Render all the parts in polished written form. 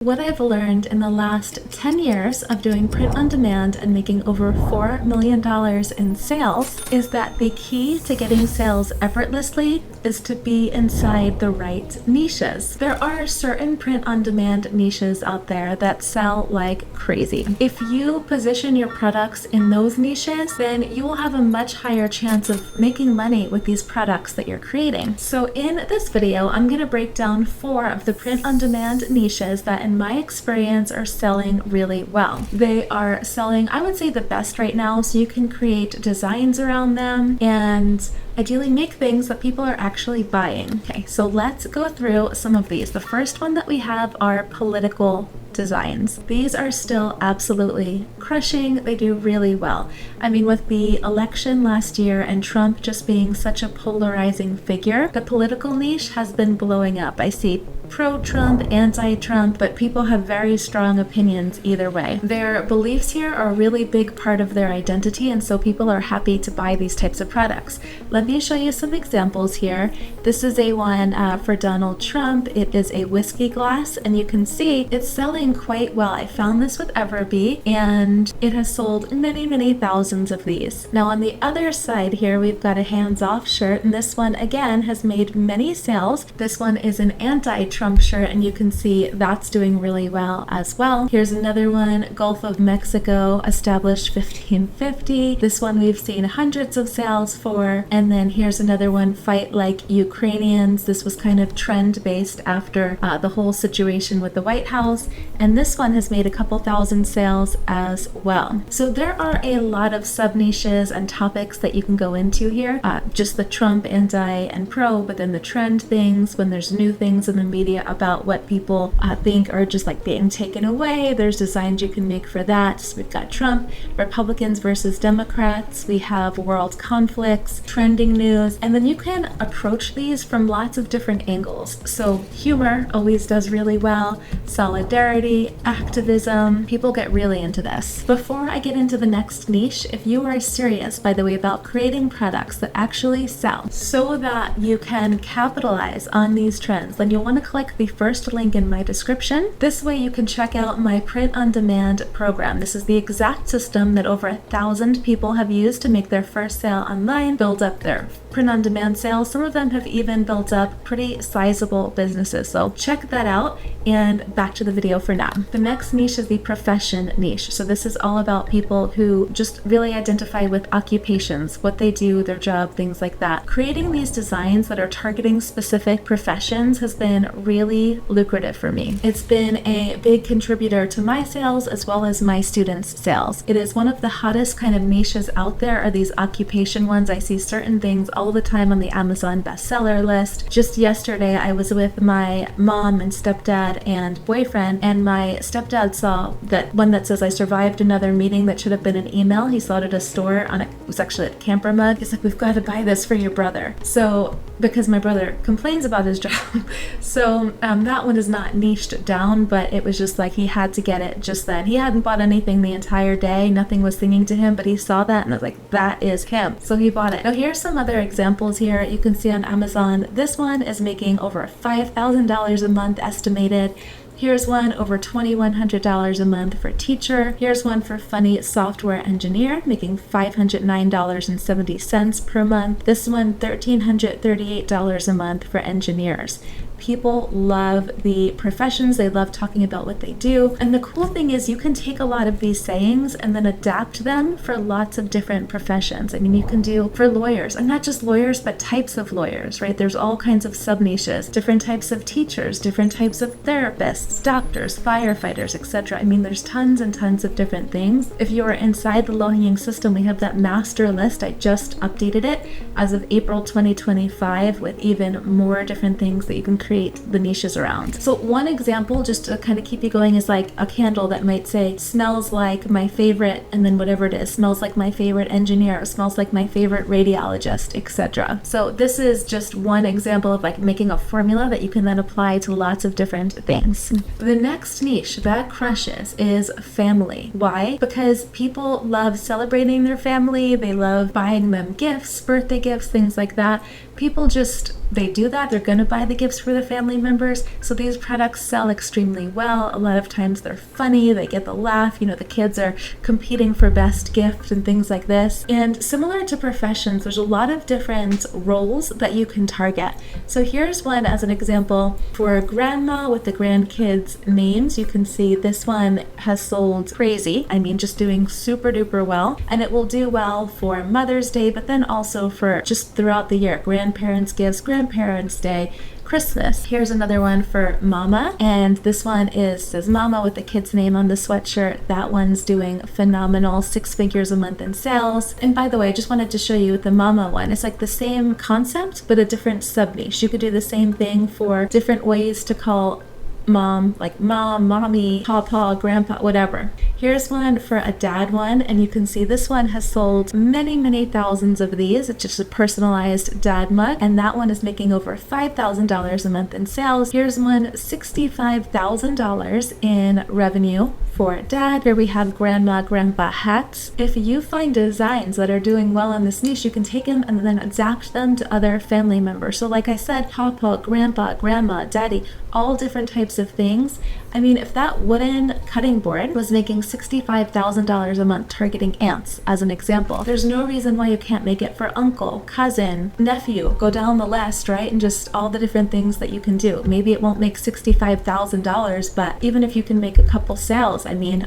What I've learned in the last 10 years of doing print on demand and making over $4 million in sales is that the key to getting sales effortlessly is to be inside the right niches. There are certain print on demand niches out there that sell like crazy. If you position your products in those niches, then you will have a much higher chance of making money with these products that you're creating. So in this video, I'm going to break down 4 of the print on demand niches that in my experience are selling really well. They are selling, I would say, the best right now, so you can create designs around them and ideally make things that people are actually buying. Okay, so let's go through some of these. The first one that we have are political designs. These are still absolutely crushing. They do really well. I mean, with the election last year and Trump just being such a polarizing figure, the political niche has been blowing up. I see pro-Trump, anti-Trump, but people have very strong opinions either way. Their beliefs here are a really big part of their identity, and so people are happy to buy these types of products. Let me show you some examples here. This is a one for Donald Trump. It is a whiskey glass, and you can see it's selling quite well. I found this with Everbee, and it has sold many thousands of these. Now on the other side here, we've got a hands-off shirt, and this one again has made many sales. This one is an anti-Trump shirt, and you can see that's doing really well as well. Here's another one, Gulf of Mexico, established 1550. This one we've seen hundreds of sales for. And then here's another one, Fight Like Ukrainians. This was kind of trend based after the whole situation with the White House. And this one has made a couple thousand sales as well. So there are a lot of sub niches and topics that you can go into here. Just the Trump, anti, and pro, but then the trend things, when there's new things in the media about what people think are just like being taken away. There's designs you can make for that. So we've got Trump, Republicans versus Democrats. We have world conflicts, trending news, and then you can approach these from lots of different angles. So humor always does really well, solidarity, activism. People get really into this. Before I get into the next niche, if you are serious, by the way, about creating products that actually sell so that you can capitalize on these trends, then you'll want to click the first link in my description. This way you can check out my print on demand program. This is the exact system that over 1,000 people have used to make their first sale online, build up their print on demand sales. Some of them have even built up pretty sizable businesses. So check that out, and back to the video for now. The next niche is the profession niche. So this is all about people who just really identify with occupations, what they do, their job, things like that. Creating these designs that are targeting specific professions has been really lucrative for me. It's been a big contributor to my sales as well as my students' sales. It is one of the hottest kind of niches out there, are these occupation ones. I see certain things all the time on the Amazon bestseller list. Just yesterday I was with my mom and stepdad and boyfriend, and my stepdad saw that one that says I survived another meeting that should have been an email. He saw it at a store it was actually at Camper Mug. He's like, we've got to buy this for your brother. So because my brother complains about his job. So that one is not niched down, but it was just like he had to get it just then. He hadn't bought anything the entire day. Nothing was singing to him, but he saw that and was like, that is him. So he bought it. Now here's some other examples here. You can see on Amazon, this one is making over $5,000 a month estimated. Here's one over $2,100 a month for teacher. Here's one for funny software engineer, making $509.70 per month. This one, $1,338 a month for engineers. People love the professions. They love talking about what they do. And the cool thing is you can take a lot of these sayings and then adapt them for lots of different professions. I mean, you can do for lawyers, and not just lawyers, but types of lawyers, right? There's all kinds of sub niches, different types of teachers, different types of therapists, doctors, firefighters, etc. I mean, there's tons and tons of different things. If you are inside the low-hanging system, we have that master list. I just updated it as of April 2025 with even more different things that you can create the niches around. So one example, just to kind of keep you going, is like a candle that might say smells like my favorite, and then whatever it is, smells like my favorite engineer, smells like my favorite radiologist, etc. So this is just one example of like making a formula that you can then apply to lots of different things. The next niche that crushes is family. Why? Because people love celebrating their family. They love buying them gifts, birthday gifts, things like that. People just, they do that. They're going to buy the gifts for their the family members. So these products sell extremely well. A lot of times they're funny, they get the laugh, the kids are competing for best gift and things like this. And similar to professions, there's a lot of different roles that you can target. So here's one as an example for grandma with the grandkids names. You can see this one has sold crazy. Just doing super duper well. And it will do well for Mother's Day, but then also for just throughout the year. Grandparents gifts, Grandparents Day, Christmas. Here's another one for mama, and this one says mama with the kid's name on the sweatshirt. That one's doing phenomenal, 6 figures a month in sales. And by the way, I just wanted to show you the mama one. It's like the same concept, but a different sub niche. You could do the same thing for different ways to call mom, like mom, mommy, papa, grandpa, whatever. Here's one for a dad one, and you can see this one has sold many thousands of these. It's just a personalized dad mug, and that one is making over $5,000 a month in sales. Here's one, $65,000 in revenue for dad. Here we have grandma, grandpa hats. If you find designs that are doing well in this niche, you can take them and then adapt them to other family members. So like I said, papa, grandpa, grandma, daddy, all different types of things. If that wooden cutting board was making $65,000 a month targeting ants, as an example, there's no reason why you can't make it for uncle, cousin, nephew, go down the list, right? And just all the different things that you can do. Maybe it won't make $65,000, but even if you can make a couple sales,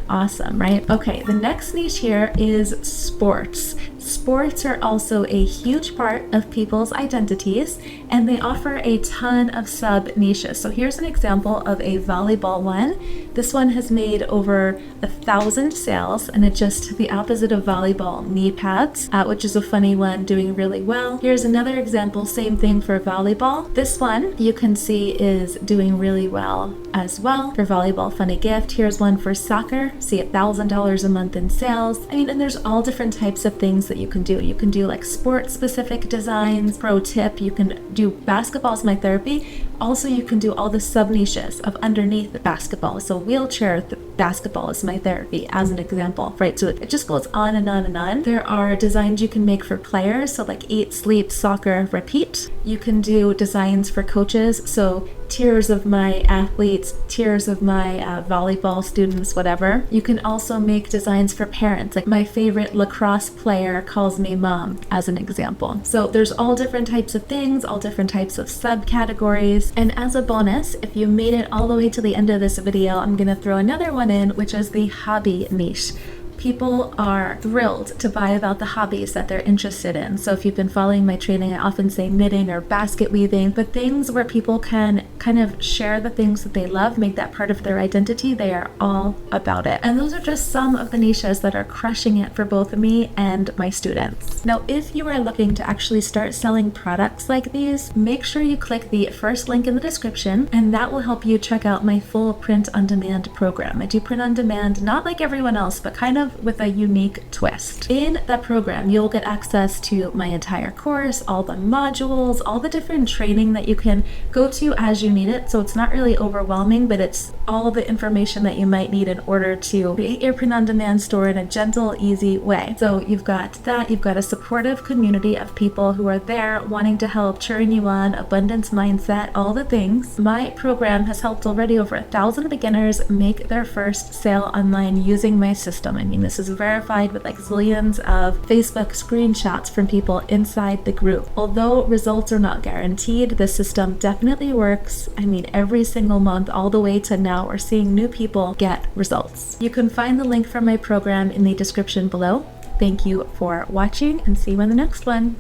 awesome, right? Okay, the next niche here is sports. Sports are also a huge part of people's identities, and they offer a ton of sub niches. So here's an example of a volleyball one. This one has made over 1,000 sales, and it's just the opposite of volleyball, knee pads, which is a funny one, doing really well. Here's another example, same thing for volleyball. This one you can see is doing really well as well for volleyball, funny gift. Here's one for soccer, see $1,000 a month in sales. And there's all different types of things that you can do. You can do like sport specific designs. Pro tip, you can do basketball is my therapy. Also, you can do all the sub niches of underneath the basketball. So wheelchair basketball is my therapy as an example, right? So it just goes on and on and on. There are designs you can make for players. So like eat, sleep, soccer, repeat. You can do designs for coaches. So tiers of my athletes, tiers of my volleyball students, whatever. You can also make designs for parents. Like my favorite lacrosse player calls me mom, as an example. So there's all different types of things, all different types of subcategories. And as a bonus, if you made it all the way to the end of this video, I'm gonna throw another one in, which is the hobby niche. People are thrilled to buy about the hobbies that they're interested in. So if you've been following my training, I often say knitting or basket weaving, but things where people can kind of share the things that they love, make that part of their identity, they are all about it. And those are just some of the niches that are crushing it for both me and my students. Now, if you are looking to actually start selling products like these, make sure you click the first link in the description, and that will help you check out my full print on demand program. I do print on demand, not like everyone else, but kind of with a unique twist. In that program, you'll get access to my entire course, all the modules, all the different training that you can go to as you need it. So it's not really overwhelming, but it's all the information that you might need in order to create your print on demand store in a gentle, easy way. So you've got that, you've got a supportive community of people who are there wanting to help, cheering you on, abundance mindset, all the things. My program has helped already over 1,000 beginners make their first sale online using my system. This is verified with like zillions of Facebook screenshots from people inside the group. Although results are not guaranteed, the system definitely works. Every single month, all the way to now, we're seeing new people get results. You can find the link for my program in the description below. Thank you for watching, and see you in the next one.